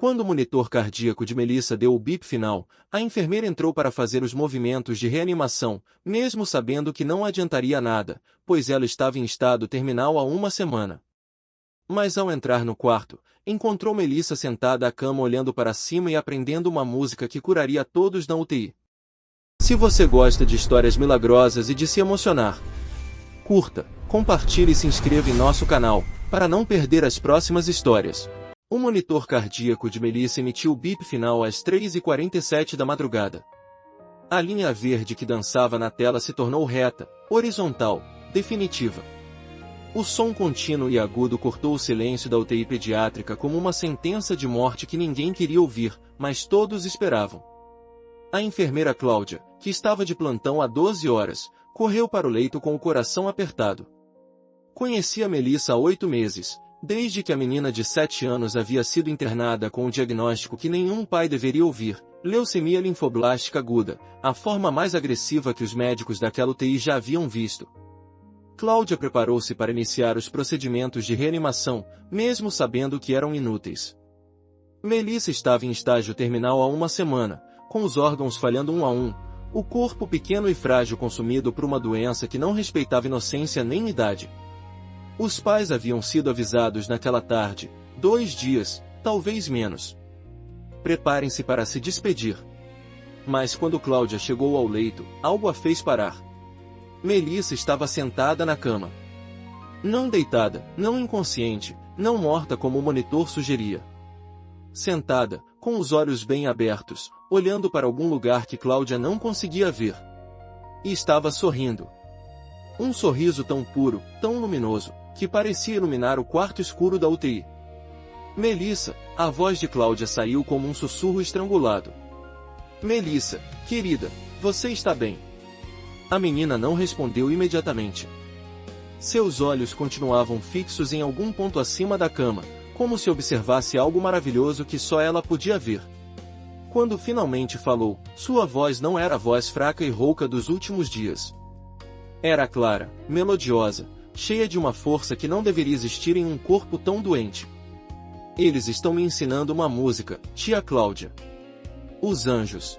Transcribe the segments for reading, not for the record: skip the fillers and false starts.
Quando o monitor cardíaco de Melissa deu o bip final, a enfermeira entrou para fazer os movimentos de reanimação, mesmo sabendo que não adiantaria nada, pois ela estava em estado terminal há uma semana. Mas ao entrar no quarto, encontrou Melissa sentada à cama olhando para cima e aprendendo uma música que curaria todos na UTI. Se você gosta de histórias milagrosas e de se emocionar, curta, compartilhe e se inscreva em nosso canal, para não perder as próximas histórias. O monitor cardíaco de Melissa emitiu o bip final às 3h47 da madrugada. A linha verde que dançava na tela se tornou reta, horizontal, definitiva. O som contínuo e agudo cortou o silêncio da UTI pediátrica como uma sentença de morte que ninguém queria ouvir, mas todos esperavam. A enfermeira Cláudia, que estava de plantão há 12 horas, correu para o leito com o coração apertado. Conhecia Melissa há 8 meses, desde que a menina de 7 anos havia sido internada com o diagnóstico que nenhum pai deveria ouvir, leucemia linfoblástica aguda, a forma mais agressiva que os médicos daquela UTI já haviam visto. Cláudia preparou-se para iniciar os procedimentos de reanimação, mesmo sabendo que eram inúteis. Melissa estava em estágio terminal há uma semana, com os órgãos falhando um a um, o corpo pequeno e frágil consumido por uma doença que não respeitava inocência nem idade. Os pais haviam sido avisados naquela tarde, 2 dias, talvez menos. Preparem-se para se despedir. Mas quando Cláudia chegou ao leito, algo a fez parar. Melissa estava sentada na cama. Não deitada, não inconsciente, não morta como o monitor sugeria. Sentada, com os olhos bem abertos, olhando para algum lugar que Cláudia não conseguia ver. E estava sorrindo. Um sorriso tão puro, tão luminoso, que parecia iluminar o quarto escuro da UTI. Melissa, a voz de Cláudia saiu como um sussurro estrangulado. Melissa, querida, você está bem? A menina não respondeu imediatamente. Seus olhos continuavam fixos em algum ponto acima da cama, como se observasse algo maravilhoso que só ela podia ver. Quando finalmente falou, sua voz não era a voz fraca e rouca dos últimos dias. Era clara, melodiosa, cheia de uma força que não deveria existir em um corpo tão doente. Eles estão me ensinando uma música, tia Cláudia. Os anjos.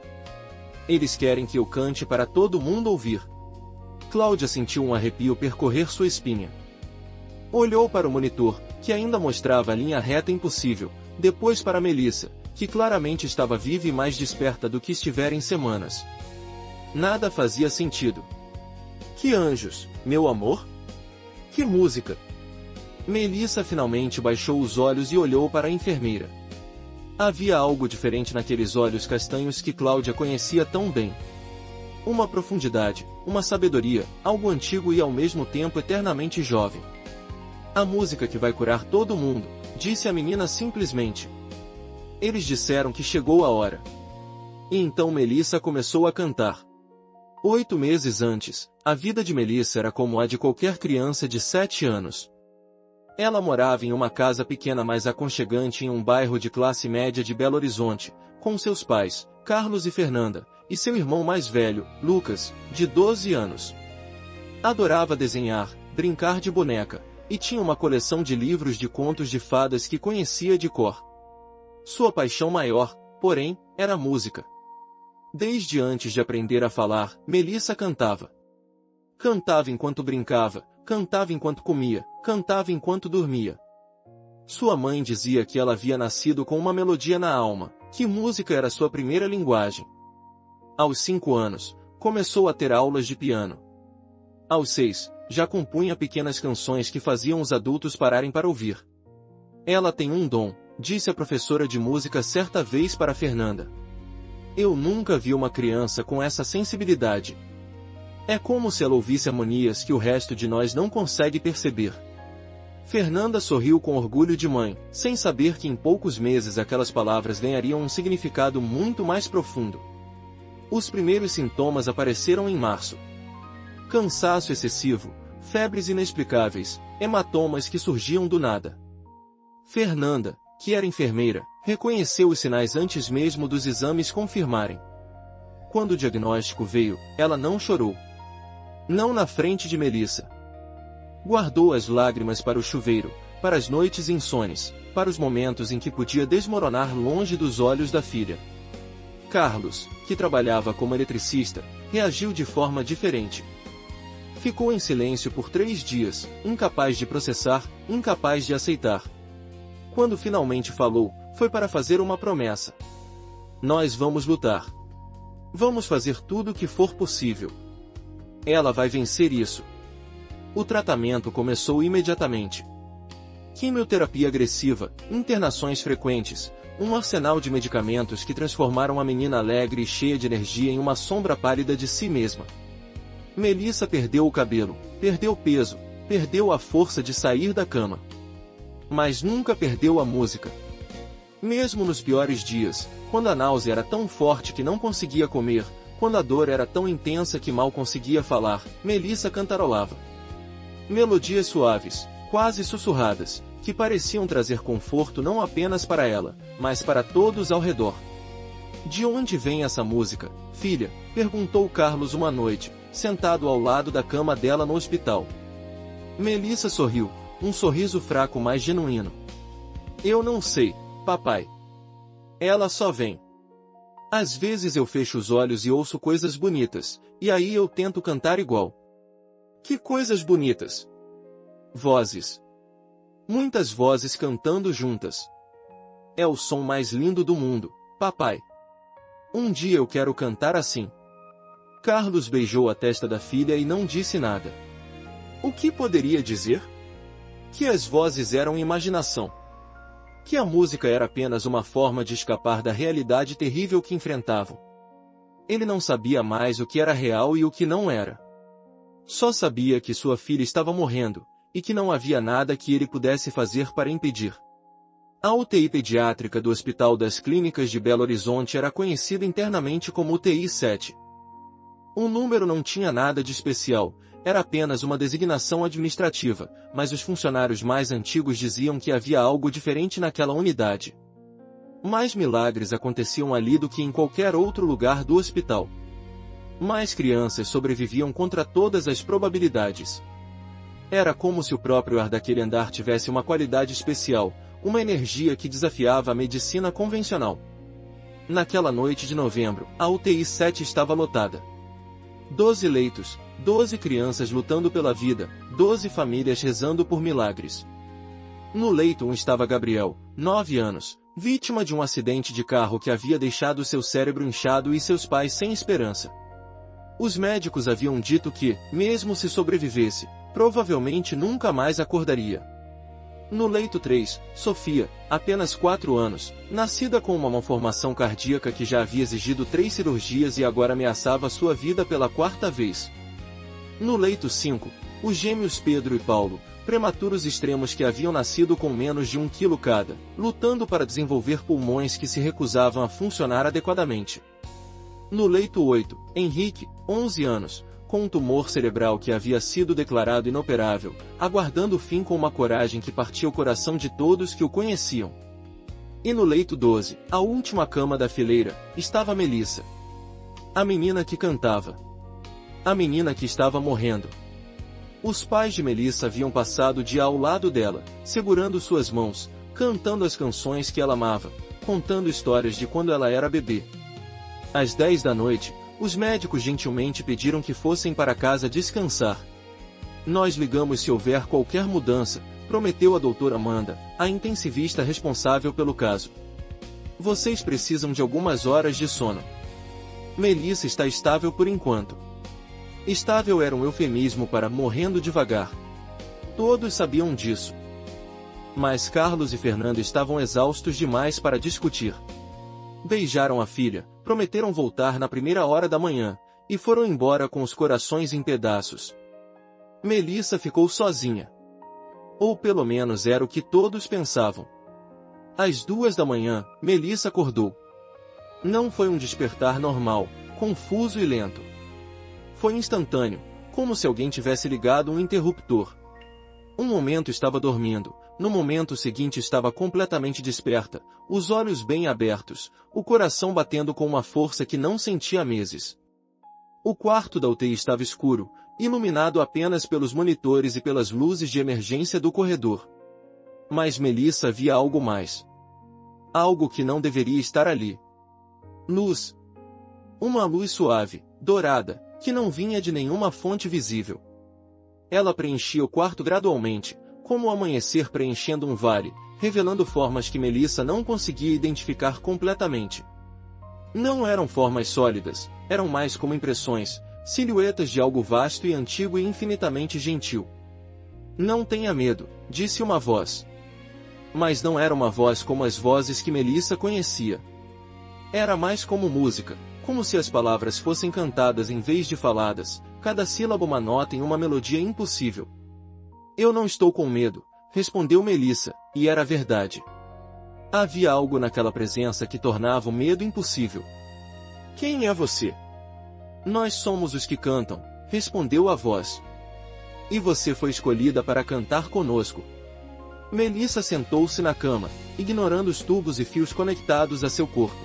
Eles querem que eu cante para todo mundo ouvir. Cláudia sentiu um arrepio percorrer sua espinha. Olhou para o monitor, que ainda mostrava a linha reta impossível, depois para Melissa, que claramente estava viva e mais desperta do que estivera em semanas. Nada fazia sentido. Que anjos, meu amor? Que música! Melissa finalmente baixou os olhos e olhou para a enfermeira. Havia algo diferente naqueles olhos castanhos que Cláudia conhecia tão bem. Uma profundidade, uma sabedoria, algo antigo e ao mesmo tempo eternamente jovem. A música que vai curar todo mundo, disse a menina simplesmente. Eles disseram que chegou a hora. E então Melissa começou a cantar. 8 meses antes, a vida de Melissa era como a de qualquer criança de 7 anos. Ela morava em uma casa pequena mais aconchegante em um bairro de classe média de Belo Horizonte, com seus pais, Carlos e Fernanda, e seu irmão mais velho, Lucas, de 12 anos. Adorava desenhar, brincar de boneca, e tinha uma coleção de livros de contos de fadas que conhecia de cor. Sua paixão maior, porém, era a música. Desde antes de aprender a falar, Melissa cantava. Cantava enquanto brincava, cantava enquanto comia, cantava enquanto dormia. Sua mãe dizia que ela havia nascido com uma melodia na alma, que música era sua primeira linguagem. Aos 5 anos, começou a ter aulas de piano. Aos 6, já compunha pequenas canções que faziam os adultos pararem para ouvir. Ela tem um dom, disse a professora de música certa vez para Fernanda. Eu nunca vi uma criança com essa sensibilidade. É como se ela ouvisse harmonias que o resto de nós não consegue perceber. Fernanda sorriu com orgulho de mãe, sem saber que em poucos meses aquelas palavras ganhariam um significado muito mais profundo. Os primeiros sintomas apareceram em março. Cansaço excessivo, febres inexplicáveis, hematomas que surgiam do nada. Fernanda, que era enfermeira, reconheceu os sinais antes mesmo dos exames confirmarem. Quando o diagnóstico veio, ela não chorou. Não na frente de Melissa. Guardou as lágrimas para o chuveiro, para as noites insones, para os momentos em que podia desmoronar longe dos olhos da filha. Carlos, que trabalhava como eletricista, reagiu de forma diferente. Ficou em silêncio por 3 dias, incapaz de processar, incapaz de aceitar. Quando finalmente falou, foi para fazer uma promessa. Nós vamos lutar. Vamos fazer tudo o que for possível. Ela vai vencer isso. O tratamento começou imediatamente. Quimioterapia agressiva, internações frequentes, um arsenal de medicamentos que transformaram a menina alegre e cheia de energia em uma sombra pálida de si mesma. Melissa perdeu o cabelo, perdeu peso, perdeu a força de sair da cama. Mas nunca perdeu a música. Mesmo nos piores dias, quando a náusea era tão forte que não conseguia comer, quando a dor era tão intensa que mal conseguia falar, Melissa cantarolava. Melodias suaves, quase sussurradas, que pareciam trazer conforto não apenas para ela, mas para todos ao redor. De onde vem essa música, filha? Perguntou Carlos uma noite, sentado ao lado da cama dela no hospital. Melissa sorriu, um sorriso fraco mas genuíno. Eu não sei, papai. Ela só vem. Às vezes eu fecho os olhos e ouço coisas bonitas, e aí eu tento cantar igual. Que coisas bonitas! Vozes. Muitas vozes cantando juntas. É o som mais lindo do mundo, papai. Um dia eu quero cantar assim. Carlos beijou a testa da filha e não disse nada. O que poderia dizer? Que as vozes eram imaginação. Que a música era apenas uma forma de escapar da realidade terrível que enfrentavam. Ele não sabia mais o que era real e o que não era. Só sabia que sua filha estava morrendo, e que não havia nada que ele pudesse fazer para impedir. A UTI pediátrica do Hospital das Clínicas de Belo Horizonte era conhecida internamente como UTI 7. O número não tinha nada de especial, era apenas uma designação administrativa, mas os funcionários mais antigos diziam que havia algo diferente naquela unidade. Mais milagres aconteciam ali do que em qualquer outro lugar do hospital. Mais crianças sobreviviam contra todas as probabilidades. Era como se o próprio ar daquele andar tivesse uma qualidade especial, uma energia que desafiava a medicina convencional. Naquela noite de novembro, a UTI 7 estava lotada. 12 leitos, 12 crianças lutando pela vida, 12 famílias rezando por milagres. No leito 1 estava Gabriel, 9 anos, vítima de um acidente de carro que havia deixado seu cérebro inchado e seus pais sem esperança. Os médicos haviam dito que, mesmo se sobrevivesse, provavelmente nunca mais acordaria. No leito 3, Sofia, apenas 4 anos, nascida com uma malformação cardíaca que já havia exigido 3 cirurgias e agora ameaçava sua vida pela 4ª vez. No leito 5, os gêmeos Pedro e Paulo, prematuros extremos que haviam nascido com menos de 1 quilo cada, lutando para desenvolver pulmões que se recusavam a funcionar adequadamente. No leito 8, Henrique, 11 anos, com um tumor cerebral que havia sido declarado inoperável, aguardando o fim com uma coragem que partia o coração de todos que o conheciam. E no leito 12, a última cama da fileira, estava Melissa. A menina que cantava. A menina que estava morrendo. Os pais de Melissa haviam passado o dia ao lado dela, segurando suas mãos, cantando as canções que ela amava, contando histórias de quando ela era bebê. Às 10 da noite, os médicos gentilmente pediram que fossem para casa descansar. Nós ligamos se houver qualquer mudança, prometeu a doutora Amanda, a intensivista responsável pelo caso. Vocês precisam de algumas horas de sono. Melissa está estável por enquanto. Estável era um eufemismo para morrendo devagar. Todos sabiam disso. Mas Carlos e Fernando estavam exaustos demais para discutir. Beijaram a filha, prometeram voltar na 1ª hora da manhã, e foram embora com os corações em pedaços. Melissa ficou sozinha. Ou pelo menos era o que todos pensavam. Às 2 da manhã, Melissa acordou. Não foi um despertar normal, confuso e lento. Foi instantâneo, como se alguém tivesse ligado um interruptor. Um momento estava dormindo, no momento seguinte estava completamente desperta, os olhos bem abertos, o coração batendo com uma força que não sentia há meses. O quarto da UTI estava escuro, iluminado apenas pelos monitores e pelas luzes de emergência do corredor. Mas Melissa via algo mais. Algo que não deveria estar ali. Luz. Uma luz suave, dourada, que não vinha de nenhuma fonte visível. Ela preenchia o quarto gradualmente, como o amanhecer preenchendo um vale, revelando formas que Melissa não conseguia identificar completamente. Não eram formas sólidas, eram mais como impressões, silhuetas de algo vasto e antigo e infinitamente gentil. Não tenha medo, disse uma voz. Mas não era uma voz como as vozes que Melissa conhecia. Era mais como música, como se as palavras fossem cantadas em vez de faladas, cada sílaba uma nota em uma melodia impossível. Eu não estou com medo, respondeu Melissa, e era verdade. Havia algo naquela presença que tornava o medo impossível. Quem é você? Nós somos os que cantam, respondeu a voz. E você foi escolhida para cantar conosco. Melissa sentou-se na cama, ignorando os tubos e fios conectados a seu corpo.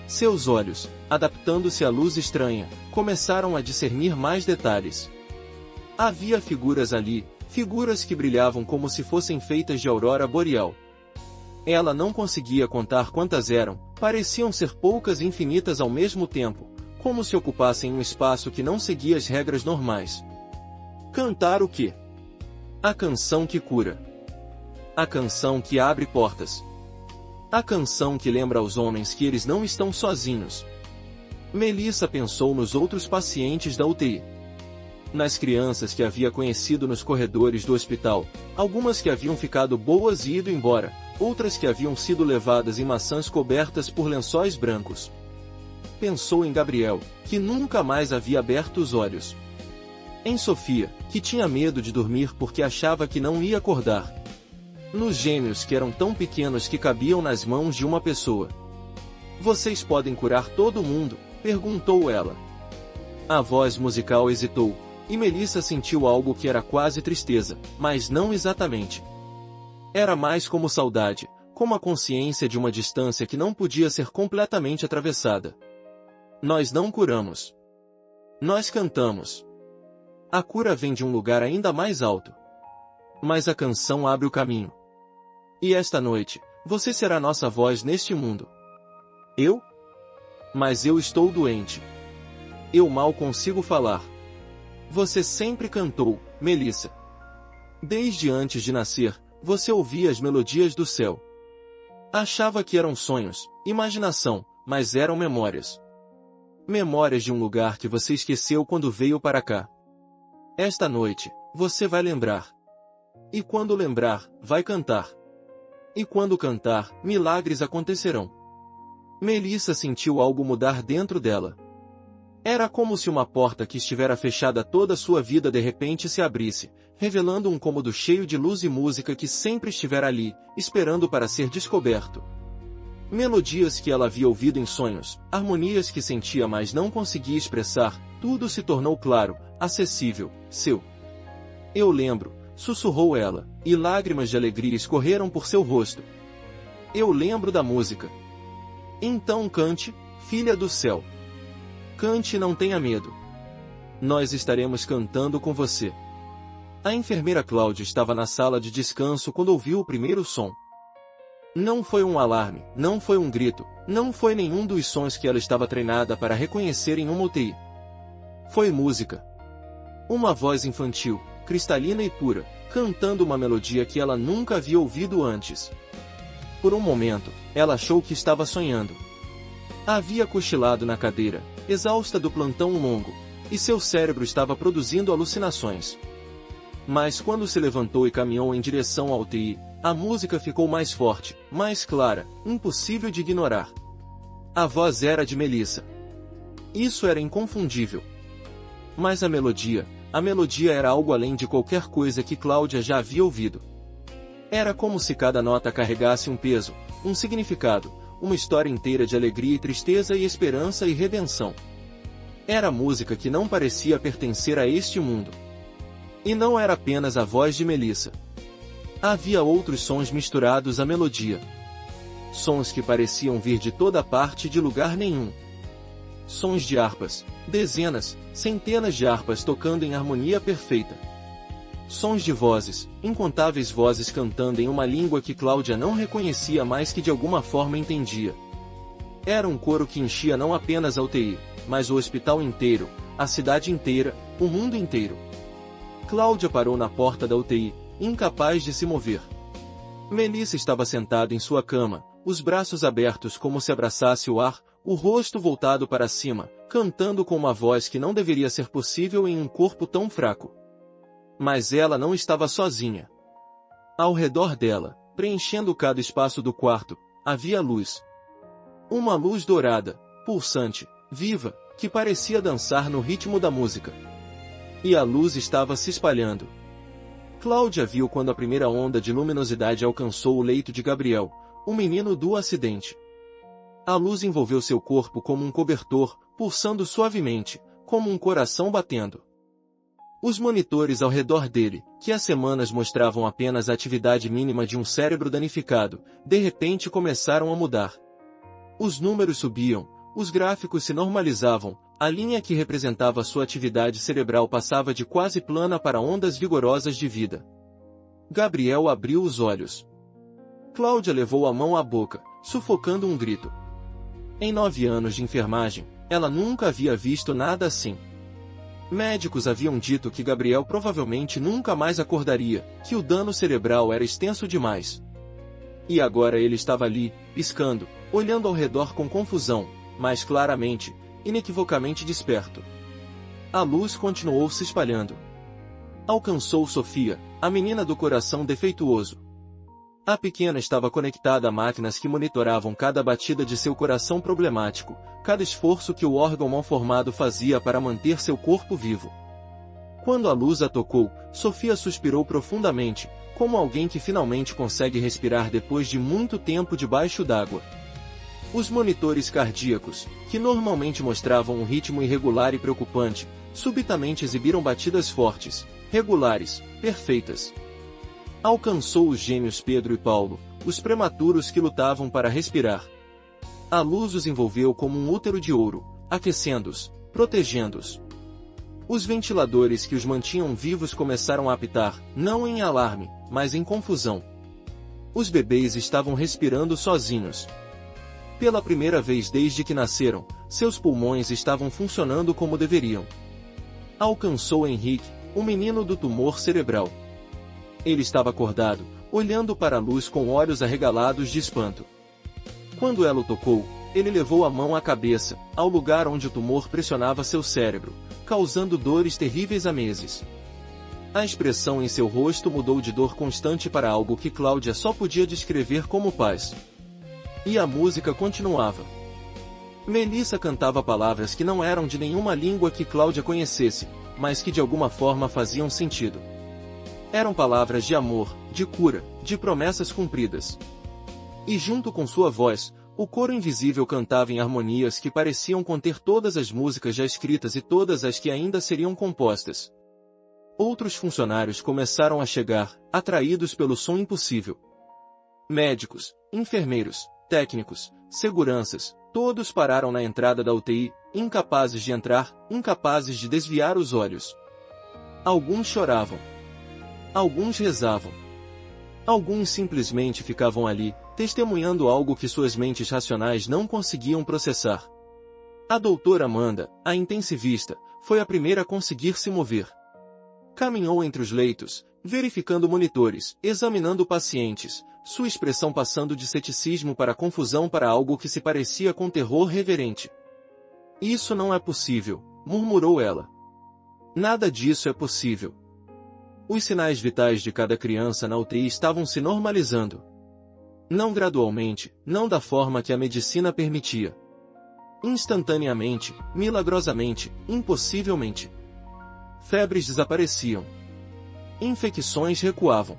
Seus olhos, adaptando-se à luz estranha, começaram a discernir mais detalhes. Havia figuras ali, figuras que brilhavam como se fossem feitas de aurora boreal. Ela não conseguia contar quantas eram, pareciam ser poucas e infinitas ao mesmo tempo, como se ocupassem um espaço que não seguia as regras normais. Cantar o quê? A canção que cura. A canção que abre portas. A canção que lembra aos homens que eles não estão sozinhos. Melissa pensou nos outros pacientes da UTI. Nas crianças que havia conhecido nos corredores do hospital, algumas que haviam ficado boas e ido embora, outras que haviam sido levadas em maçãs cobertas por lençóis brancos. Pensou em Gabriel, que nunca mais havia aberto os olhos. Em Sofia, que tinha medo de dormir porque achava que não ia acordar. Nos gêmeos que eram tão pequenos que cabiam nas mãos de uma pessoa. Vocês podem curar todo mundo? Perguntou ela. A voz musical hesitou, e Melissa sentiu algo que era quase tristeza, mas não exatamente. Era mais como saudade, como a consciência de uma distância que não podia ser completamente atravessada. Nós não curamos. Nós cantamos. A cura vem de um lugar ainda mais alto. Mas a canção abre o caminho. E esta noite, você será nossa voz neste mundo. Eu? Mas eu estou doente. Eu mal consigo falar. Você sempre cantou, Melissa. Desde antes de nascer, você ouvia as melodias do céu. Achava que eram sonhos, imaginação, mas eram memórias. Memórias de um lugar que você esqueceu quando veio para cá. Esta noite, você vai lembrar. E quando lembrar, vai cantar. E quando cantar, milagres acontecerão. Melissa sentiu algo mudar dentro dela. Era como se uma porta que estivera fechada toda a sua vida de repente se abrisse, revelando um cômodo cheio de luz e música que sempre estivera ali, esperando para ser descoberto. Melodias que ela havia ouvido em sonhos, harmonias que sentia mas não conseguia expressar, tudo se tornou claro, acessível, seu. Eu lembro, sussurrou ela, e lágrimas de alegria escorreram por seu rosto. Eu lembro da música. Então cante, filha do céu. Cante e não tenha medo. Nós estaremos cantando com você. A enfermeira Cláudia estava na sala de descanso quando ouviu o primeiro som. Não foi um alarme, não foi um grito, não foi nenhum dos sons que ela estava treinada para reconhecer em uma UTI. Foi música. Uma voz infantil, cristalina e pura, cantando uma melodia que ela nunca havia ouvido antes. Por um momento, ela achou que estava sonhando. Havia cochilado na cadeira, exausta do plantão longo, e seu cérebro estava produzindo alucinações. Mas quando se levantou e caminhou em direção ao UTI, a música ficou mais forte, mais clara, impossível de ignorar. A voz era de Melissa. Isso era inconfundível. Mas a melodia era algo além de qualquer coisa que Cláudia já havia ouvido. Era como se cada nota carregasse um peso, um significado, uma história inteira de alegria e tristeza e esperança e redenção. Era música que não parecia pertencer a este mundo. E não era apenas a voz de Melissa. Havia outros sons misturados à melodia. Sons que pareciam vir de toda parte e de lugar nenhum. Sons de harpas, dezenas, centenas de harpas tocando em harmonia perfeita. sons de vozes, incontáveis vozes cantando em uma língua que Cláudia não reconhecia mas que de alguma forma entendia. Era um coro que enchia não apenas a UTI, mas o hospital inteiro, a cidade inteira, o mundo inteiro. Cláudia parou na porta da UTI, incapaz de se mover. Melissa estava sentada em sua cama, os braços abertos como se abraçasse o ar, o rosto voltado para cima, cantando com uma voz que não deveria ser possível em um corpo tão fraco. Mas ela não estava sozinha. Ao redor dela, preenchendo cada espaço do quarto, havia luz. Uma luz dourada, pulsante, viva, que parecia dançar no ritmo da música. E a luz estava se espalhando. Cláudia viu quando a primeira onda de luminosidade alcançou o leito de Gabriel, o menino do acidente. A luz envolveu seu corpo como um cobertor, pulsando suavemente, como um coração batendo. Os monitores ao redor dele, que há semanas mostravam apenas a atividade mínima de um cérebro danificado, de repente começaram a mudar. Os números subiam, os gráficos se normalizavam, a linha que representava sua atividade cerebral passava de quase plana para ondas vigorosas de vida. Gabriel abriu os olhos. Cláudia levou a mão à boca, sufocando um grito. Em 9 anos de enfermagem, ela nunca havia visto nada assim. Médicos haviam dito que Gabriel provavelmente nunca mais acordaria, que o dano cerebral era extenso demais. E agora ele estava ali, piscando, olhando ao redor com confusão, mas claramente, inequivocamente desperto. A luz continuou se espalhando. Alcançou Sofia, a menina do coração defeituoso. A pequena estava conectada a máquinas que monitoravam cada batida de seu coração problemático, cada esforço que o órgão mal formado fazia para manter seu corpo vivo. Quando a luz a tocou, Sofia suspirou profundamente, como alguém que finalmente consegue respirar depois de muito tempo debaixo d'água. Os monitores cardíacos, que normalmente mostravam um ritmo irregular e preocupante, subitamente exibiram batidas fortes, regulares, perfeitas. Alcançou os gêmeos Pedro e Paulo, os prematuros que lutavam para respirar. A luz os envolveu como um útero de ouro, aquecendo-os, protegendo-os. Os ventiladores que os mantinham vivos começaram a apitar, não em alarme, mas em confusão. Os bebês estavam respirando sozinhos. Pela primeira vez desde que nasceram, seus pulmões estavam funcionando como deveriam. Alcançou Henrique, o menino do tumor cerebral. Ele estava acordado, olhando para a luz com olhos arregalados de espanto. Quando ela o tocou, ele levou a mão à cabeça, ao lugar onde o tumor pressionava seu cérebro, causando dores terríveis há meses. A expressão em seu rosto mudou de dor constante para algo que Cláudia só podia descrever como paz. E a música continuava. Melissa cantava palavras que não eram de nenhuma língua que Cláudia conhecesse, mas que de alguma forma faziam sentido. Eram palavras de amor, de cura, de promessas cumpridas. E junto com sua voz, o coro invisível cantava em harmonias que pareciam conter todas as músicas já escritas e todas as que ainda seriam compostas. Outros funcionários começaram a chegar, atraídos pelo som impossível. Médicos, enfermeiros, técnicos, seguranças, todos pararam na entrada da UTI, incapazes de entrar, incapazes de desviar os olhos. Alguns choravam. Alguns rezavam. Alguns simplesmente ficavam ali, testemunhando algo que suas mentes racionais não conseguiam processar. A doutora Amanda, a intensivista, foi a primeira a conseguir se mover. Caminhou entre os leitos, verificando monitores, examinando pacientes, sua expressão passando de ceticismo para confusão para algo que se parecia com terror reverente. Isso não é possível, murmurou ela. Nada disso é possível. Os sinais vitais de cada criança na UTI estavam se normalizando. Não gradualmente, não da forma que a medicina permitia. Instantaneamente, milagrosamente, impossivelmente. Febres desapareciam. Infecções recuavam.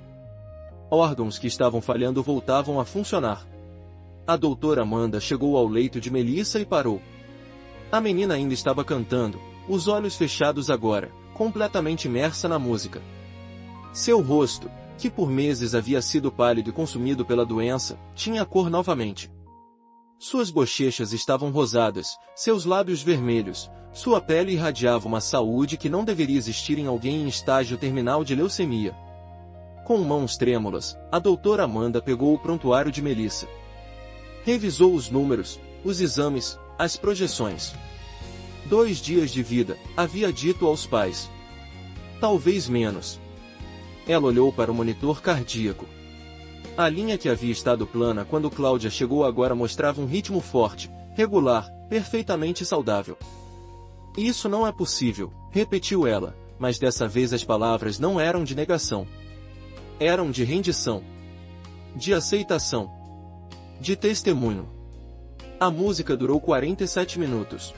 Órgãos que estavam falhando voltavam a funcionar. A doutora Amanda chegou ao leito de Melissa e parou. A menina ainda estava cantando, os olhos fechados agora, completamente imersa na música. Seu rosto, que por meses havia sido pálido e consumido pela doença, tinha cor novamente. Suas bochechas estavam rosadas, seus lábios vermelhos, sua pele irradiava uma saúde que não deveria existir em alguém em estágio terminal de leucemia. Com mãos trêmulas, a doutora Amanda pegou o prontuário de Melissa. Revisou os números, os exames, as projeções. 2 dias de vida, havia dito aos pais. Talvez menos. Ela olhou para o monitor cardíaco. A linha que havia estado plana quando Cláudia chegou agora mostrava um ritmo forte, regular, perfeitamente saudável. Isso não é possível, repetiu ela, mas dessa vez as palavras não eram de negação. Eram de rendição. De aceitação. De testemunho. A música durou 47 minutos.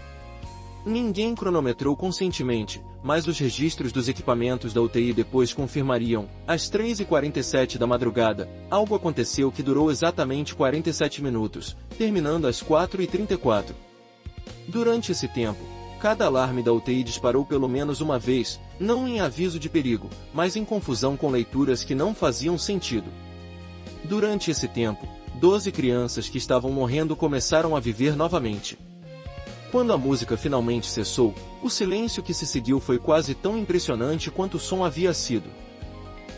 Ninguém cronometrou conscientemente, mas os registros dos equipamentos da UTI depois confirmariam, às 3h47 da madrugada, algo aconteceu que durou exatamente 47 minutos, terminando às 4h34. Durante esse tempo, cada alarme da UTI disparou pelo menos uma vez, não em aviso de perigo, mas em confusão com leituras que não faziam sentido. Durante esse tempo, 12 crianças que estavam morrendo começaram a viver novamente. Quando a música finalmente cessou, o silêncio que se seguiu foi quase tão impressionante quanto o som havia sido.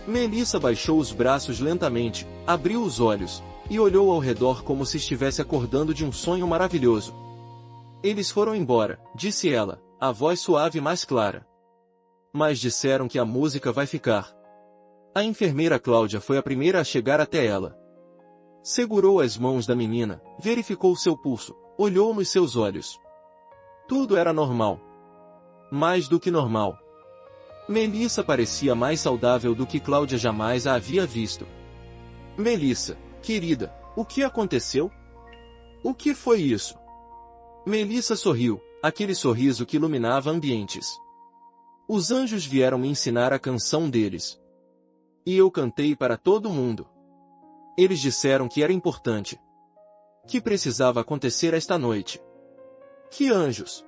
Melissa baixou os braços lentamente, abriu os olhos, e olhou ao redor como se estivesse acordando de um sonho maravilhoso. Eles foram embora, disse ela, a voz suave mais clara. Mas disseram que a música vai ficar. A enfermeira Cláudia foi a primeira a chegar até ela. Segurou as mãos da menina, verificou seu pulso, olhou nos seus olhos. Tudo era normal. Mais do que normal. Melissa parecia mais saudável do que Cláudia jamais a havia visto. Melissa, querida, o que aconteceu? O que foi isso? Melissa sorriu, aquele sorriso que iluminava ambientes. Os anjos vieram me ensinar a canção deles. E eu cantei para todo mundo. Eles disseram que era importante. Que precisava acontecer esta noite. Que anjos?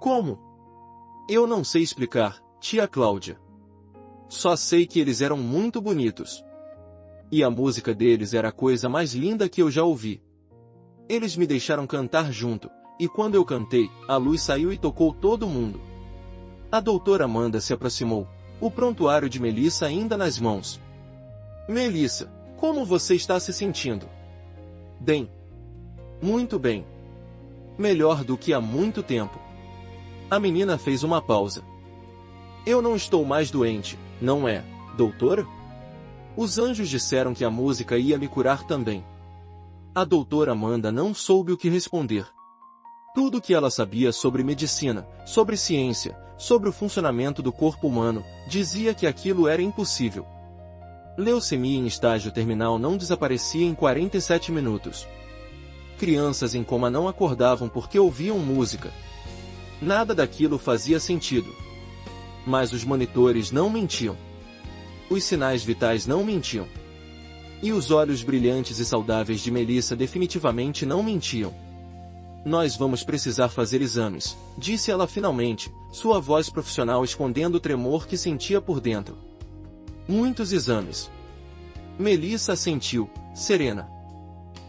Como? Eu não sei explicar, tia Cláudia. Só sei que eles eram muito bonitos. E a música deles era a coisa mais linda que eu já ouvi. Eles me deixaram cantar junto, e quando eu cantei, a luz saiu e tocou todo mundo. A doutora Amanda se aproximou, o prontuário de Melissa ainda nas mãos. Melissa, como você está se sentindo? Bem. Muito bem. Melhor do que há muito tempo. A menina fez uma pausa. Eu não estou mais doente, não é, doutora? Os anjos disseram que a música ia me curar também. A doutora Amanda não soube o que responder. Tudo o que ela sabia sobre medicina, sobre ciência, sobre o funcionamento do corpo humano, dizia que aquilo era impossível. Leucemia em estágio terminal não desaparecia em 47 minutos. Crianças em coma não acordavam porque ouviam música. Nada daquilo fazia sentido. Mas os monitores não mentiam. Os sinais vitais não mentiam. E os olhos brilhantes e saudáveis de Melissa definitivamente não mentiam. Nós vamos precisar fazer exames, disse ela finalmente, sua voz profissional escondendo o tremor que sentia por dentro. Muitos exames. Melissa assentiu, serena.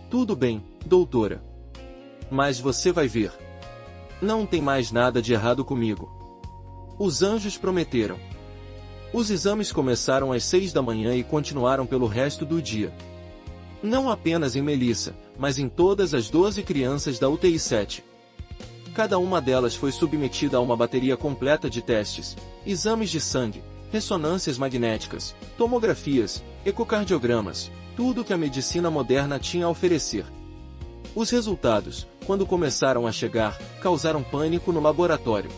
Tudo bem, doutora. Mas você vai ver. Não tem mais nada de errado comigo. Os anjos prometeram. Os exames começaram às 6 da manhã e continuaram pelo resto do dia. Não apenas em Melissa, mas em todas as 12 crianças da UTI 7. Cada uma delas foi submetida a uma bateria completa de testes, exames de sangue, ressonâncias magnéticas, tomografias, ecocardiogramas, tudo que a medicina moderna tinha a oferecer. Os resultados, quando começaram a chegar, causaram pânico no laboratório.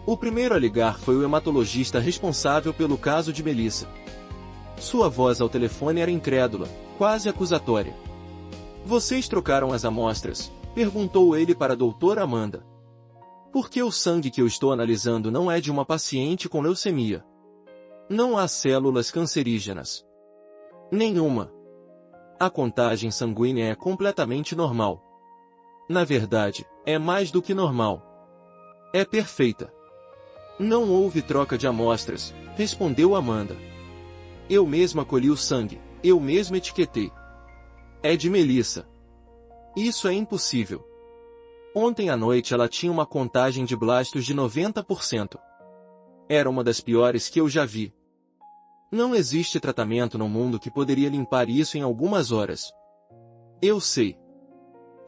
O primeiro a ligar foi o hematologista responsável pelo caso de Melissa. Sua voz ao telefone era incrédula, quase acusatória. Vocês trocaram as amostras? Perguntou ele para a doutora Amanda. Porque o sangue que eu estou analisando não é de uma paciente com leucemia. Não há células cancerígenas. Nenhuma. A contagem sanguínea é completamente normal. Na verdade, é mais do que normal. É perfeita. Não houve troca de amostras, respondeu Amanda. Eu mesma colhi o sangue, eu mesma etiquetei. É de Melissa. Isso é impossível. Ontem à noite ela tinha uma contagem de blastos de 90%. Era uma das piores que eu já vi. Não existe tratamento no mundo que poderia limpar isso em algumas horas. Eu sei.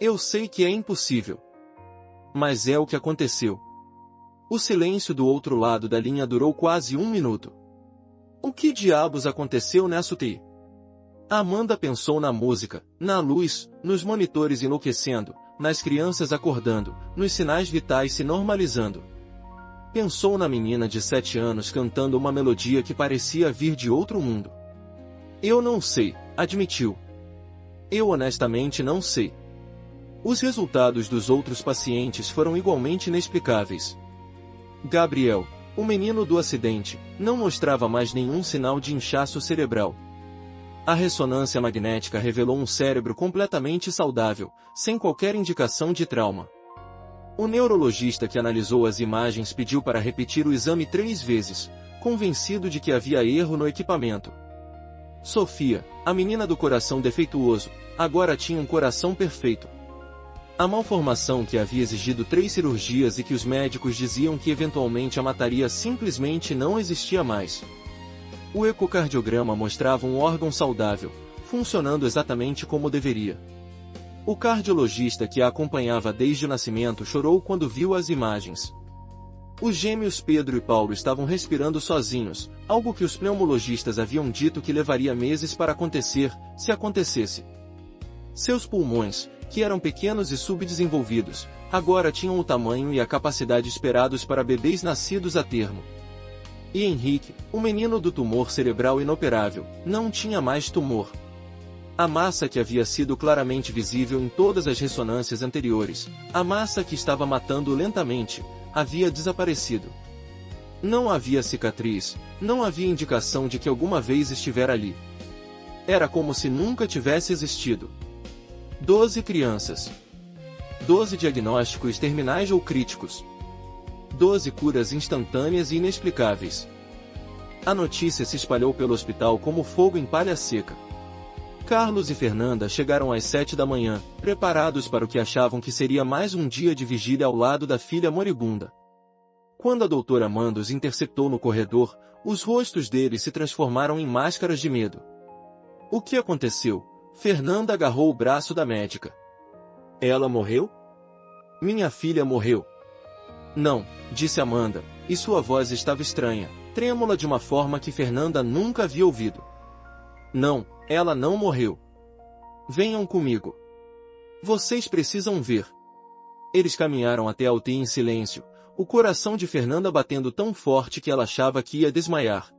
Eu sei que é impossível. Mas é o que aconteceu. O silêncio do outro lado da linha durou quase 1 minuto. O que diabos aconteceu nessa UTI? Amanda pensou na música, na luz, nos monitores enlouquecendo, nas crianças acordando, nos sinais vitais se normalizando. Pensou na menina de 7 anos cantando uma melodia que parecia vir de outro mundo. Eu não sei, admitiu. Eu honestamente não sei. Os resultados dos outros pacientes foram igualmente inexplicáveis. Gabriel, o menino do acidente, não mostrava mais nenhum sinal de inchaço cerebral. A ressonância magnética revelou um cérebro completamente saudável, sem qualquer indicação de trauma. O neurologista que analisou as imagens pediu para repetir o exame 3 vezes, convencido de que havia erro no equipamento. Sofia, a menina do coração defeituoso, agora tinha um coração perfeito. A malformação que havia exigido 3 cirurgias e que os médicos diziam que eventualmente a mataria simplesmente não existia mais. O ecocardiograma mostrava um órgão saudável, funcionando exatamente como deveria. O cardiologista que a acompanhava desde o nascimento chorou quando viu as imagens. Os gêmeos Pedro e Paulo estavam respirando sozinhos, algo que os pneumologistas haviam dito que levaria meses para acontecer, se acontecesse. Seus pulmões, que eram pequenos e subdesenvolvidos, agora tinham o tamanho e a capacidade esperados para bebês nascidos a termo. E Henrique, o menino do tumor cerebral inoperável, não tinha mais tumor. A massa que havia sido claramente visível em todas as ressonâncias anteriores, a massa que estava matando lentamente, havia desaparecido. Não havia cicatriz, não havia indicação de que alguma vez estivera ali. Era como se nunca tivesse existido. 12 crianças. 12 diagnósticos terminais ou críticos. 12 curas instantâneas e inexplicáveis. A notícia se espalhou pelo hospital como fogo em palha seca. Carlos e Fernanda chegaram às 7 da manhã, preparados para o que achavam que seria mais um dia de vigília ao lado da filha moribunda. Quando a doutora Amanda os interceptou no corredor, os rostos deles se transformaram em máscaras de medo. O que aconteceu? Fernanda agarrou o braço da médica. Ela morreu? Minha filha morreu. Não, disse Amanda, e sua voz estava estranha, trêmula de uma forma que Fernanda nunca havia ouvido. Não, ela não morreu. Venham comigo. Vocês precisam ver. Eles caminharam até a UTI em silêncio, o coração de Fernanda batendo tão forte que ela achava que ia desmaiar.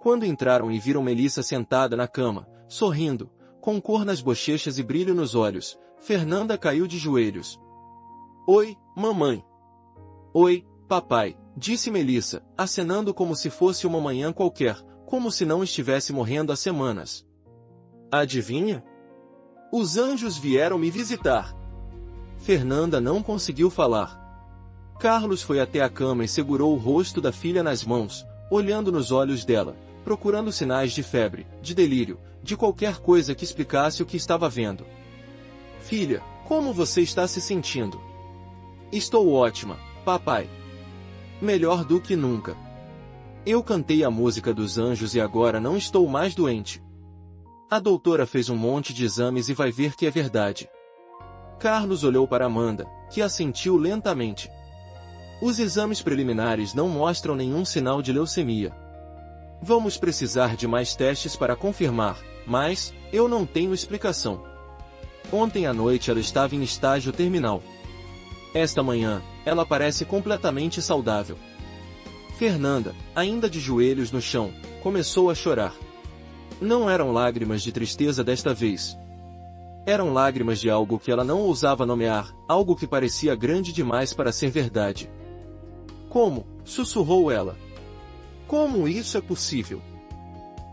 Quando entraram e viram Melissa sentada na cama, sorrindo, com cor nas bochechas e brilho nos olhos, Fernanda caiu de joelhos. Oi, mamãe. Oi, papai, disse Melissa, acenando como se fosse uma manhã qualquer, como se não estivesse morrendo há semanas. Adivinha? Os anjos vieram me visitar. Fernanda não conseguiu falar. Carlos foi até a cama e segurou o rosto da filha nas mãos, olhando nos olhos dela, procurando sinais de febre, de delírio, de qualquer coisa que explicasse o que estava vendo. Filha, como você está se sentindo? Estou ótima, papai. Melhor do que nunca. Eu cantei a música dos anjos e agora não estou mais doente. A doutora fez um monte de exames e vai ver que é verdade. Carlos olhou para Amanda, que assentiu lentamente. Os exames preliminares não mostram nenhum sinal de leucemia. Vamos precisar de mais testes para confirmar, mas eu não tenho explicação. Ontem à noite ela estava em estágio terminal. Esta manhã, ela parece completamente saudável. Fernanda, ainda de joelhos no chão, começou a chorar. Não eram lágrimas de tristeza desta vez. Eram lágrimas de algo que ela não ousava nomear, algo que parecia grande demais para ser verdade. Como? Sussurrou ela. Como isso é possível?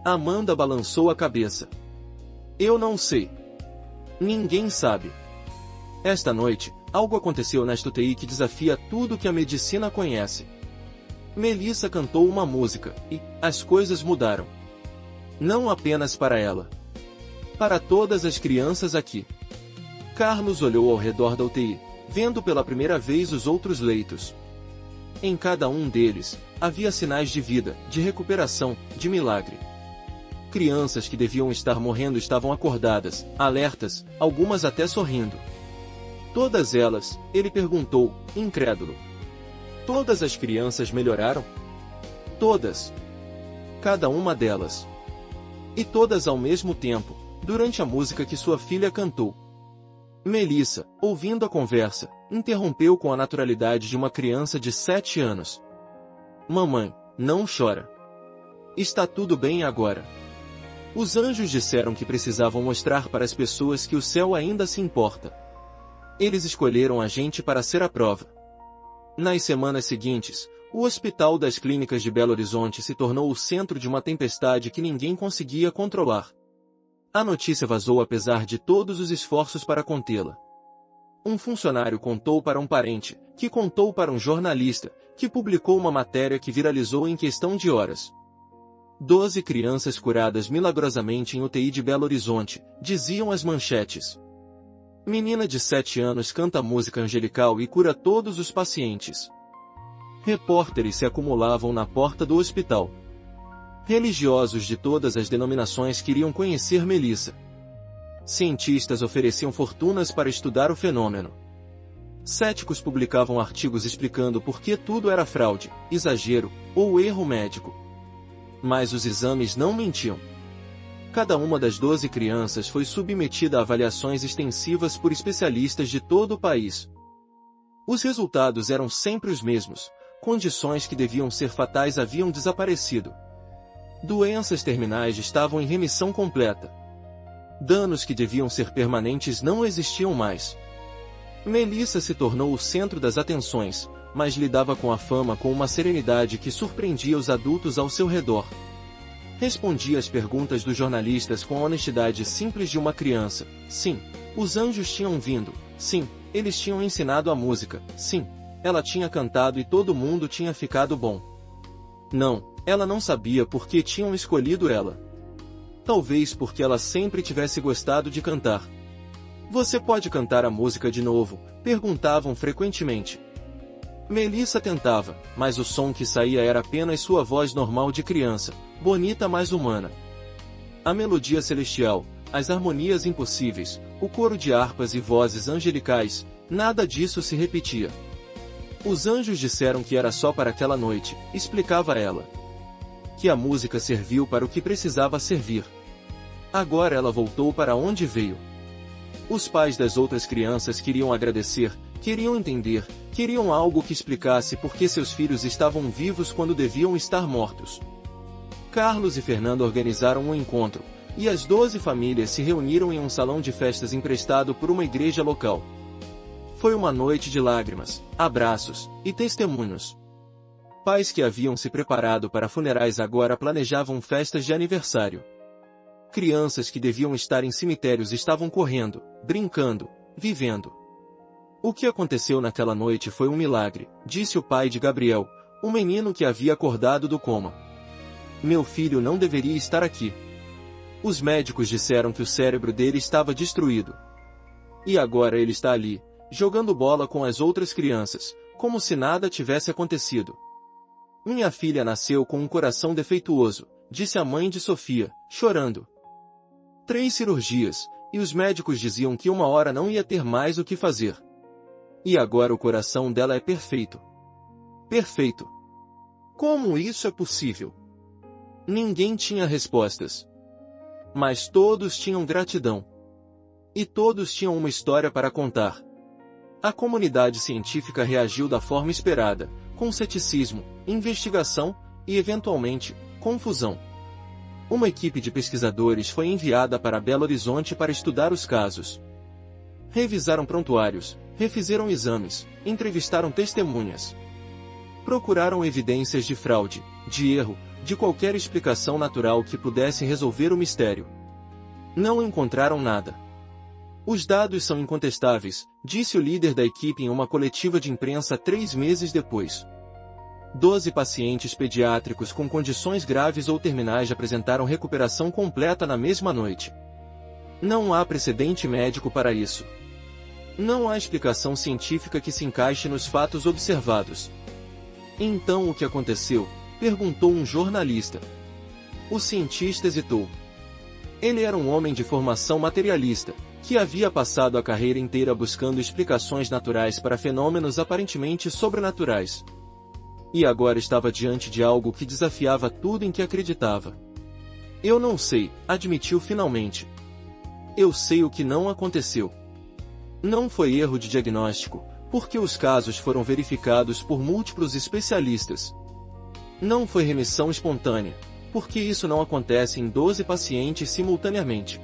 Amanda balançou a cabeça. Eu não sei. Ninguém sabe. Esta noite, algo aconteceu nesta UTI que desafia tudo que a medicina conhece. Melissa cantou uma música, e as coisas mudaram. Não apenas para ela. Para todas as crianças aqui. Carlos olhou ao redor da UTI, vendo pela primeira vez os outros leitos. Em cada um deles, havia sinais de vida, de recuperação, de milagre. Crianças que deviam estar morrendo estavam acordadas, alertas, algumas até sorrindo. Todas elas, ele perguntou, incrédulo. Todas as crianças melhoraram? Todas. Cada uma delas. E todas ao mesmo tempo, durante a música que sua filha cantou. Melissa, ouvindo a conversa, interrompeu com a naturalidade de uma criança de 7 anos. Mamãe, não chora. Está tudo bem agora. Os anjos disseram que precisavam mostrar para as pessoas que o céu ainda se importa. Eles escolheram a gente para ser a prova. Nas semanas seguintes, o Hospital das Clínicas de Belo Horizonte se tornou o centro de uma tempestade que ninguém conseguia controlar. A notícia vazou apesar de todos os esforços para contê-la. Um funcionário contou para um parente, que contou para um jornalista, que publicou uma matéria que viralizou em questão de horas. 12 crianças curadas milagrosamente em UTI de Belo Horizonte, diziam as manchetes. Menina de 7 anos canta música angelical e cura todos os pacientes. Repórteres se acumulavam na porta do hospital. Religiosos de todas as denominações queriam conhecer Melissa. Cientistas ofereciam fortunas para estudar o fenômeno. Céticos publicavam artigos explicando por que tudo era fraude, exagero ou erro médico. Mas os exames não mentiam. Cada uma das 12 crianças foi submetida a avaliações extensivas por especialistas de todo o país. Os resultados eram sempre os mesmos. Condições que deviam ser fatais haviam desaparecido. Doenças terminais estavam em remissão completa. Danos que deviam ser permanentes não existiam mais. Melissa se tornou o centro das atenções, mas lidava com a fama com uma serenidade que surpreendia os adultos ao seu redor. Respondia às perguntas dos jornalistas com a honestidade simples de uma criança. Sim, os anjos tinham vindo. Sim, eles tinham ensinado a música. Sim, ela tinha cantado e todo mundo tinha ficado bom. Não, ela não sabia por que tinham escolhido ela. Talvez porque ela sempre tivesse gostado de cantar. Você pode cantar a música de novo? Perguntavam frequentemente. Melissa tentava, mas o som que saía era apenas sua voz normal de criança, bonita mas humana. A melodia celestial, as harmonias impossíveis, o coro de harpas e vozes angelicais, nada disso se repetia. Os anjos disseram que era só para aquela noite, explicava ela. Que a música serviu para o que precisava servir. Agora ela voltou para onde veio. Os pais das outras crianças queriam agradecer, queriam entender, queriam algo que explicasse por que seus filhos estavam vivos quando deviam estar mortos. Carlos e Fernando organizaram um encontro, e as 12 famílias se reuniram em um salão de festas emprestado por uma igreja local. Foi uma noite de lágrimas, abraços e testemunhos. Pais que haviam se preparado para funerais agora planejavam festas de aniversário. Crianças que deviam estar em cemitérios estavam correndo, brincando, vivendo. O que aconteceu naquela noite foi um milagre, disse o pai de Gabriel, o menino que havia acordado do coma. Meu filho não deveria estar aqui. Os médicos disseram que o cérebro dele estava destruído. E agora ele está ali, jogando bola com as outras crianças, como se nada tivesse acontecido. Minha filha nasceu com um coração defeituoso, disse a mãe de Sofia, chorando. 3 cirurgias, e os médicos diziam que 1 hora não ia ter mais o que fazer. E agora o coração dela é perfeito. Perfeito. Como isso é possível? Ninguém tinha respostas. Mas todos tinham gratidão. E todos tinham uma história para contar. A comunidade científica reagiu da forma esperada, com ceticismo, investigação e, eventualmente, confusão. Uma equipe de pesquisadores foi enviada para Belo Horizonte para estudar os casos. Revisaram prontuários, refizeram exames, entrevistaram testemunhas. Procuraram evidências de fraude, de erro, de qualquer explicação natural que pudesse resolver o mistério. Não encontraram nada. Os dados são incontestáveis, disse o líder da equipe em uma coletiva de imprensa 3 meses depois. 12 pacientes pediátricos com condições graves ou terminais apresentaram recuperação completa na mesma noite. Não há precedente médico para isso. Não há explicação científica que se encaixe nos fatos observados. Então o que aconteceu? Perguntou um jornalista. O cientista hesitou. Ele era um homem de formação materialista, que havia passado a carreira inteira buscando explicações naturais para fenômenos aparentemente sobrenaturais. E agora estava diante de algo que desafiava tudo em que acreditava. Eu não sei, admitiu finalmente. Eu sei o que não aconteceu. Não foi erro de diagnóstico, porque os casos foram verificados por múltiplos especialistas. Não foi remissão espontânea, porque isso não acontece em 12 pacientes simultaneamente.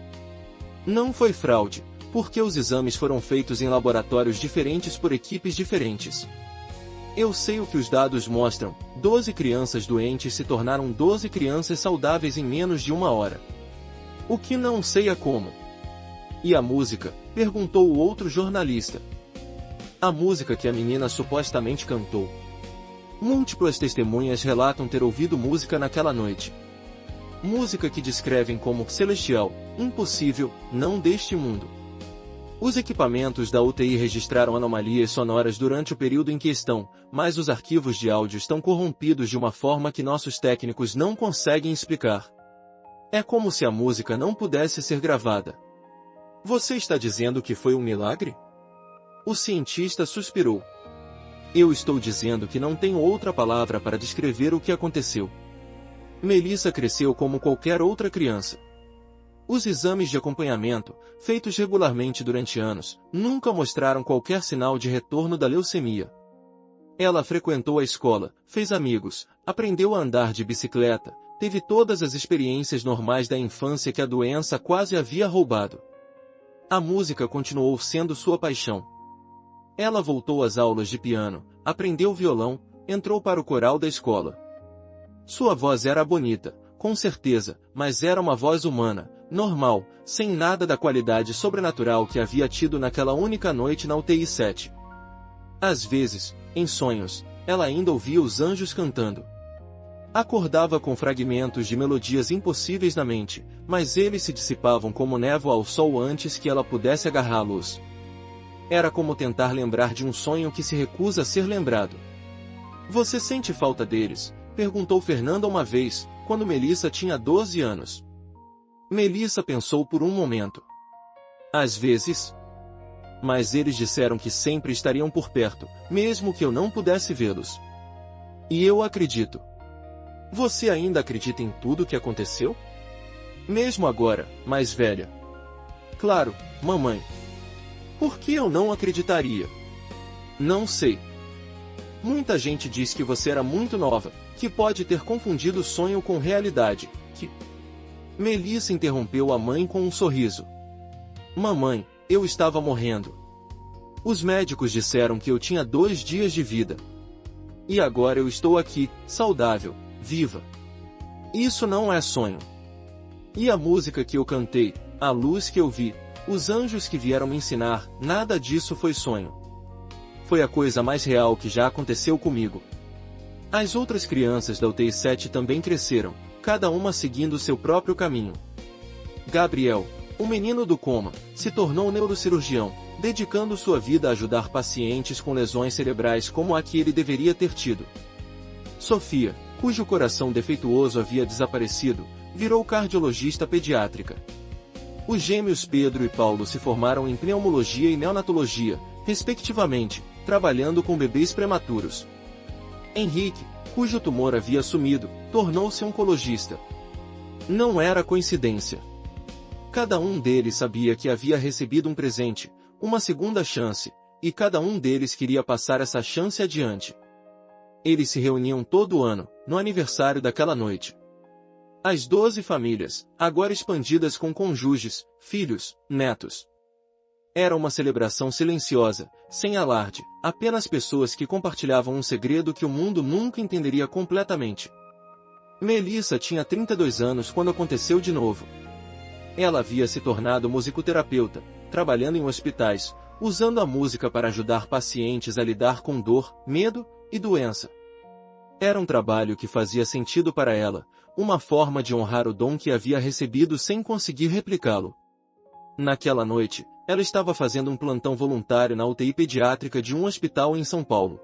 Não foi fraude, porque os exames foram feitos em laboratórios diferentes por equipes diferentes. Eu sei o que os dados mostram: 12 crianças doentes se tornaram 12 crianças saudáveis em menos de uma hora. O que não sei é como. E a música? Perguntou o outro jornalista. A música que a menina supostamente cantou. Múltiplas testemunhas relatam ter ouvido música naquela noite. Música que descrevem como celestial, impossível, não deste mundo. Os equipamentos da UTI registraram anomalias sonoras durante o período em questão, mas os arquivos de áudio estão corrompidos de uma forma que nossos técnicos não conseguem explicar. É como se a música não pudesse ser gravada. Você está dizendo que foi um milagre? O cientista suspirou. Eu estou dizendo que não tenho outra palavra para descrever o que aconteceu. Melissa cresceu como qualquer outra criança. Os exames de acompanhamento, feitos regularmente durante anos, nunca mostraram qualquer sinal de retorno da leucemia. Ela frequentou a escola, fez amigos, aprendeu a andar de bicicleta, teve todas as experiências normais da infância que a doença quase havia roubado. A música continuou sendo sua paixão. Ela voltou às aulas de piano, aprendeu violão, entrou para o coral da escola. Sua voz era bonita, com certeza, mas era uma voz humana, normal, sem nada da qualidade sobrenatural que havia tido naquela única noite na UTI 7. Às vezes, em sonhos, ela ainda ouvia os anjos cantando. Acordava com fragmentos de melodias impossíveis na mente, mas eles se dissipavam como névoa ao sol antes que ela pudesse agarrar a luz. Era como tentar lembrar de um sonho que se recusa a ser lembrado. Você sente falta deles? Perguntou Fernanda uma vez, quando Melissa tinha 12 anos. Melissa pensou por um momento. Às vezes. Mas eles disseram que sempre estariam por perto, mesmo que eu não pudesse vê-los. E eu acredito. Você ainda acredita em tudo o que aconteceu? Mesmo agora, mais velha. Claro, mamãe. Por que eu não acreditaria? Não sei. Muita gente diz que você era muito nova, que pode ter confundido sonho com realidade, que... Melissa interrompeu a mãe com um sorriso. Mamãe, eu estava morrendo. Os médicos disseram que eu tinha 2 dias de vida. E agora eu estou aqui, saudável, viva. Isso não é sonho. E a música que eu cantei, a luz que eu vi, os anjos que vieram me ensinar, nada disso foi sonho. Foi a coisa mais real que já aconteceu comigo. As outras crianças da UTI 7 também cresceram, cada uma seguindo seu próprio caminho. Gabriel, o menino do coma, se tornou neurocirurgião, dedicando sua vida a ajudar pacientes com lesões cerebrais como a que ele deveria ter tido. Sofia, cujo coração defeituoso havia desaparecido, virou cardiologista pediátrica. Os gêmeos Pedro e Paulo se formaram em pneumologia e neonatologia, respectivamente, trabalhando com bebês prematuros. Henrique, cujo tumor havia sumido, tornou-se oncologista. Não era coincidência. Cada um deles sabia que havia recebido um presente, uma segunda chance, e cada um deles queria passar essa chance adiante. Eles se reuniam todo ano, no aniversário daquela noite. As 12 famílias, agora expandidas com cônjuges, filhos, netos. Era uma celebração silenciosa, sem alarde, apenas pessoas que compartilhavam um segredo que o mundo nunca entenderia completamente. Melissa tinha 32 anos quando aconteceu de novo. Ela havia se tornado musicoterapeuta, trabalhando em hospitais, usando a música para ajudar pacientes a lidar com dor, medo e doença. Era um trabalho que fazia sentido para ela, uma forma de honrar o dom que havia recebido sem conseguir replicá-lo. Naquela noite, Ela estava fazendo um plantão voluntário na UTI pediátrica de um hospital em São Paulo.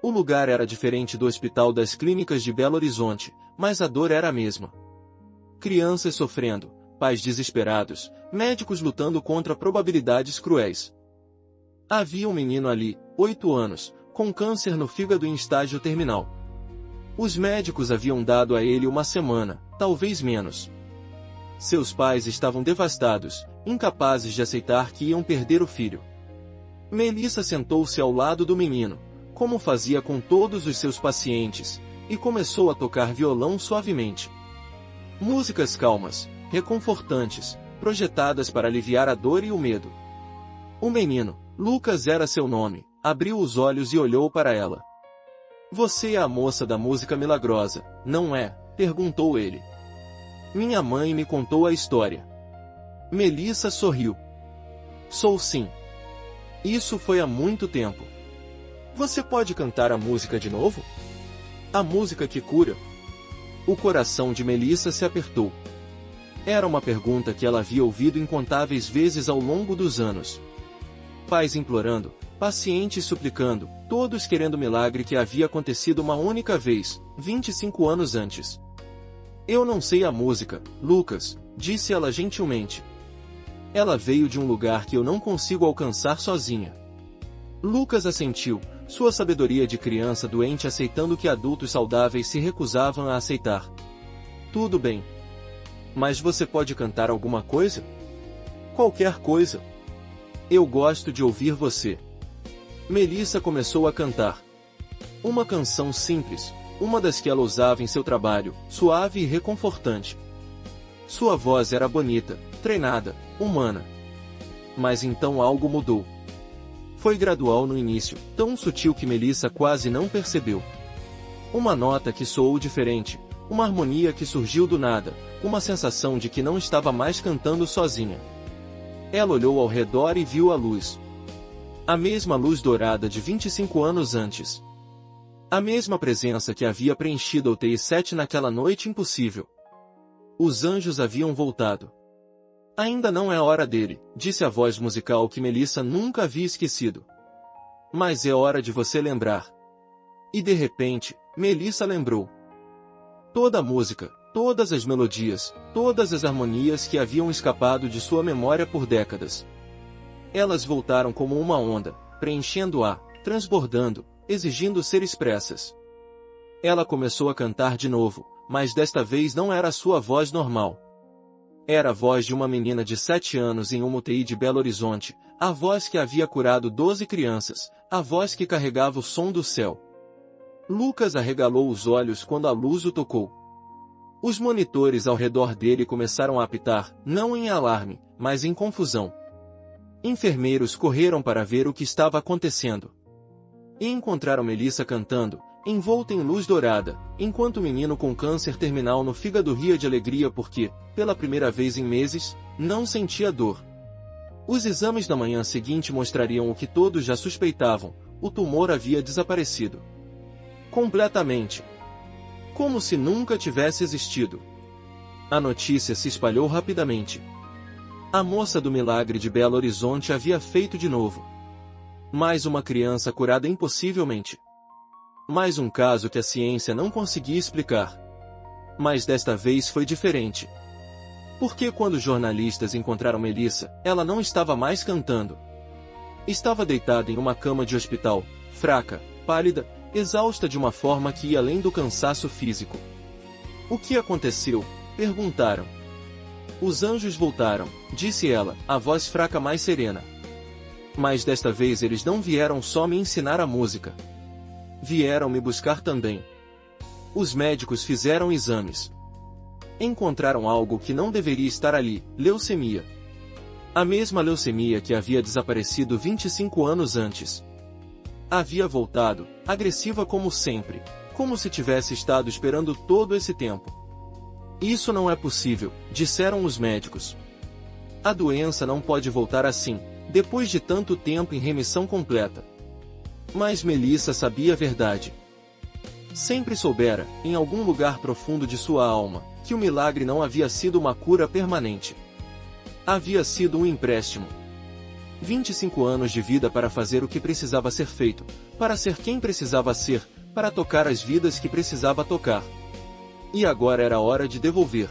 O lugar era diferente do Hospital das Clínicas de Belo Horizonte, mas a dor era a mesma. Crianças sofrendo, pais desesperados, médicos lutando contra probabilidades cruéis. Havia um menino ali, 8 anos, com câncer no fígado em estágio terminal. Os médicos haviam dado a ele uma semana, talvez menos. Seus pais estavam devastados, incapazes de aceitar que iam perder o filho. Melissa sentou-se ao lado do menino, como fazia com todos os seus pacientes, e começou a tocar violão suavemente. Músicas calmas, reconfortantes, projetadas para aliviar a dor e o medo. O menino, Lucas era seu nome, abriu os olhos e olhou para ela. "Você é a moça da música milagrosa, não é?", perguntou ele. "Minha mãe me contou a história." Melissa sorriu. "Sou sim. Isso foi há muito tempo." "Você pode cantar a música de novo? A música que cura?" O coração de Melissa se apertou. Era uma pergunta que ela havia ouvido incontáveis vezes ao longo dos anos. Pais implorando, pacientes suplicando, todos querendo milagre que havia acontecido uma única vez, 25 anos antes. "Eu não sei a música, Lucas", disse ela gentilmente. "Ela veio de um lugar que eu não consigo alcançar sozinha." Lucas assentiu, sua sabedoria de criança doente aceitando que adultos saudáveis se recusavam a aceitar. "Tudo bem. Mas você pode cantar alguma coisa?" "Qualquer coisa. Eu gosto de ouvir você." Melissa começou a cantar. Uma canção simples, uma das que ela usava em seu trabalho, suave e reconfortante. Sua voz era bonita, treinada, humana. Mas então algo mudou. Foi gradual no início, tão sutil que Melissa quase não percebeu. Uma nota que soou diferente, uma harmonia que surgiu do nada, uma sensação de que não estava mais cantando sozinha. Ela olhou ao redor e viu a luz. A mesma luz dourada de 25 anos antes. A mesma presença que havia preenchido a UTI 7 naquela noite impossível. Os anjos haviam voltado. "Ainda não é a hora dele", disse a voz musical que Melissa nunca havia esquecido. "Mas é hora de você lembrar." E de repente, Melissa lembrou. Toda a música, todas as melodias, todas as harmonias que haviam escapado de sua memória por décadas. Elas voltaram como uma onda, preenchendo-a, transbordando, exigindo ser expressas. Ela começou a cantar de novo, mas desta vez não era a sua voz normal. Era a voz de uma menina de 7 anos em uma UTI de Belo Horizonte, a voz que havia curado 12 crianças, a voz que carregava o som do céu. Lucas arregalou os olhos quando a luz o tocou. Os monitores ao redor dele começaram a apitar, não em alarme, mas em confusão. Enfermeiros correram para ver o que estava acontecendo. E encontraram Melissa cantando, envolta em luz dourada, enquanto o menino com câncer terminal no fígado ria de alegria porque, pela primeira vez em meses, não sentia dor. Os exames da manhã seguinte mostrariam o que todos já suspeitavam: o tumor havia desaparecido. Completamente. Como se nunca tivesse existido. A notícia se espalhou rapidamente. A moça do milagre de Belo Horizonte havia feito de novo. Mais uma criança curada impossivelmente. Mais um caso que a ciência não conseguia explicar. Mas desta vez foi diferente. Porque quando jornalistas encontraram Melissa, ela não estava mais cantando. Estava deitada em uma cama de hospital, fraca, pálida, exausta de uma forma que ia além do cansaço físico. "O que aconteceu?", perguntaram. "Os anjos voltaram", disse ela, a voz fraca mais serena. "Mas desta vez eles não vieram só me ensinar a música. Vieram me buscar também." Os médicos fizeram exames. Encontraram algo que não deveria estar ali: leucemia. A mesma leucemia que havia desaparecido 25 anos antes. Havia voltado, agressiva como sempre, como se tivesse estado esperando todo esse tempo. "Isso não é possível", disseram os médicos. "A doença não pode voltar assim, depois de tanto tempo em remissão completa." Mas Melissa sabia a verdade. Sempre soubera, em algum lugar profundo de sua alma, que o milagre não havia sido uma cura permanente. Havia sido um empréstimo. 25 anos de vida para fazer o que precisava ser feito, para ser quem precisava ser, para tocar as vidas que precisava tocar. E agora era hora de devolver.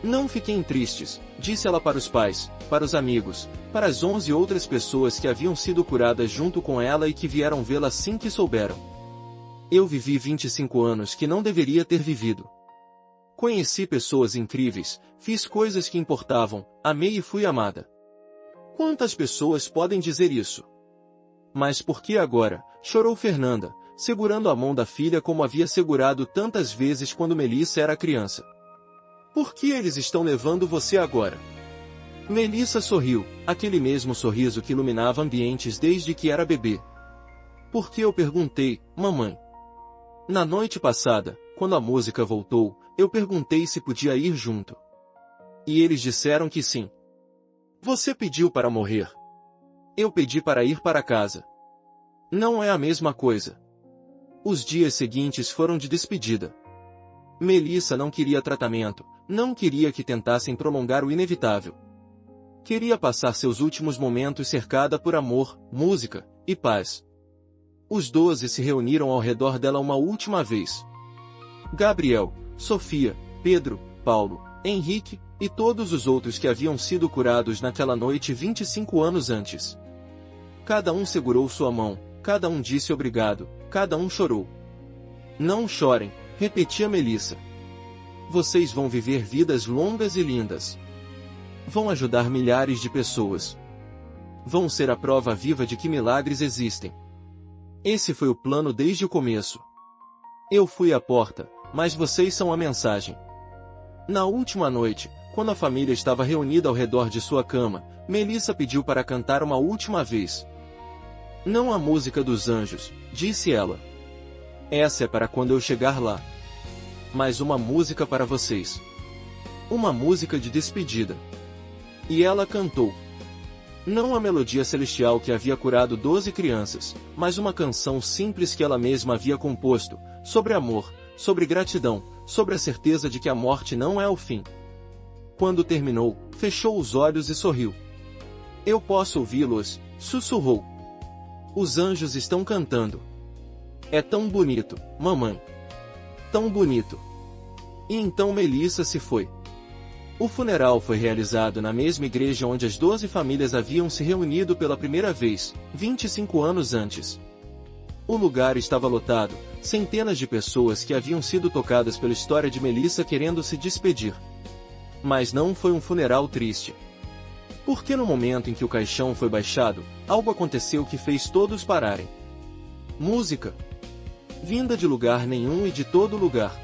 Não fiquem tristes, disse ela para os pais, para os amigos, para as 11 outras pessoas que haviam sido curadas junto com ela e que vieram vê-la assim que souberam. Eu vivi 25 anos que não deveria ter vivido. Conheci pessoas incríveis, fiz coisas que importavam, amei e fui amada. Quantas pessoas podem dizer isso? Mas por que agora? Chorou Fernanda, segurando a mão da filha como havia segurado tantas vezes quando Melissa era criança. Por que eles estão levando você agora? Melissa sorriu, aquele mesmo sorriso que iluminava ambientes desde que era bebê. Por que eu perguntei, mamãe? Na noite passada, quando a música voltou, eu perguntei se podia ir junto. E eles disseram que sim. Você pediu para morrer. Eu pedi para ir para casa. Não é a mesma coisa. Os dias seguintes foram de despedida. Melissa não queria tratamento, não queria que tentassem prolongar o inevitável. Queria passar seus últimos momentos cercada por amor, música e paz. Os 12 se reuniram ao redor dela uma última vez. Gabriel, Sofia, Pedro, Paulo, Henrique e todos os outros que haviam sido curados naquela noite 25 anos antes. Cada um segurou sua mão, cada um disse obrigado, cada um chorou. Não chorem, repetia Melissa. Vocês vão viver vidas longas e lindas. Vão ajudar milhares de pessoas. Vão ser a prova viva de que milagres existem. Esse foi o plano desde o começo. Eu fui a porta, mas vocês são a mensagem. Na última noite, quando a família estava reunida ao redor de sua cama, Melissa pediu para cantar uma última vez. Não a música dos anjos, disse ela. Essa é para quando eu chegar lá. Mas uma música para vocês. Uma música de despedida. E ela cantou. Não a melodia celestial que havia curado 12 crianças, mas uma canção simples que ela mesma havia composto, sobre amor, sobre gratidão, sobre a certeza de que a morte não é o fim. Quando terminou, fechou os olhos e sorriu. Eu posso ouvi-los, sussurrou. Os anjos estão cantando. É tão bonito, mamãe. Tão bonito. E então Melissa se foi. O funeral foi realizado na mesma igreja onde as 12 famílias haviam se reunido pela primeira vez, 25 anos antes. O lugar estava lotado, centenas de pessoas que haviam sido tocadas pela história de Melissa querendo se despedir. Mas não foi um funeral triste. Porque no momento em que o caixão foi baixado, algo aconteceu que fez todos pararem. Música. Vinda de lugar nenhum e de todo lugar.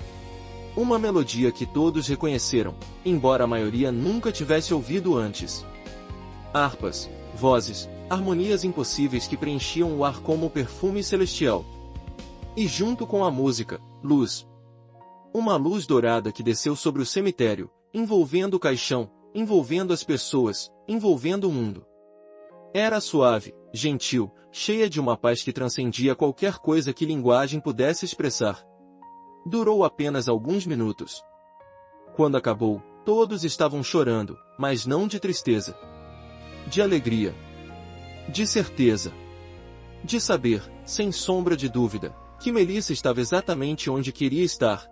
Uma melodia que todos reconheceram, embora a maioria nunca tivesse ouvido antes. Harpas, vozes, harmonias impossíveis que preenchiam o ar como um perfume celestial. E junto com a música, luz. Uma luz dourada que desceu sobre o cemitério, envolvendo o caixão, envolvendo as pessoas, envolvendo o mundo. Era suave, gentil, cheia de uma paz que transcendia qualquer coisa que linguagem pudesse expressar. Durou apenas alguns minutos. Quando acabou, todos estavam chorando, mas não de tristeza. De alegria. De certeza. De saber, sem sombra de dúvida, que Melissa estava exatamente onde queria estar.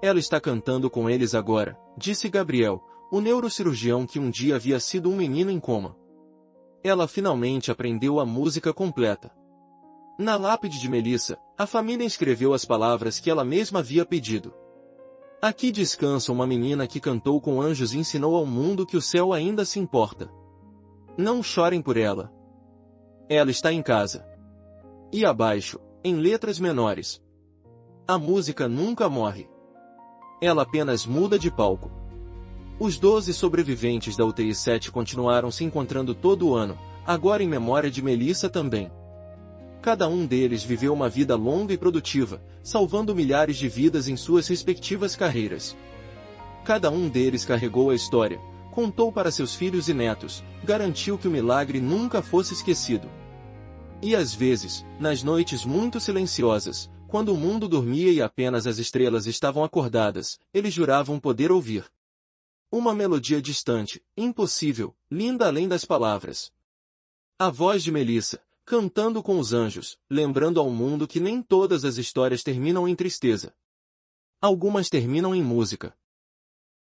Ela está cantando com eles agora, disse Gabriel, o neurocirurgião que um dia havia sido um menino em coma. Ela finalmente aprendeu a música completa. Na lápide de Melissa, a família escreveu as palavras que ela mesma havia pedido. Aqui descansa uma menina que cantou com anjos e ensinou ao mundo que o céu ainda se importa. Não chorem por ela. Ela está em casa. E abaixo, em letras menores. A música nunca morre. Ela apenas muda de palco. Os 12 sobreviventes da UTI 7 continuaram se encontrando todo o ano, agora em memória de Melissa também. Cada um deles viveu uma vida longa e produtiva, salvando milhares de vidas em suas respectivas carreiras. Cada um deles carregou a história, contou para seus filhos e netos, garantiu que o milagre nunca fosse esquecido. E às vezes, nas noites muito silenciosas, quando o mundo dormia e apenas as estrelas estavam acordadas, eles juravam poder ouvir uma melodia distante, impossível, linda além das palavras. A voz de Melissa, cantando com os anjos, lembrando ao mundo que nem todas as histórias terminam em tristeza. Algumas terminam em música.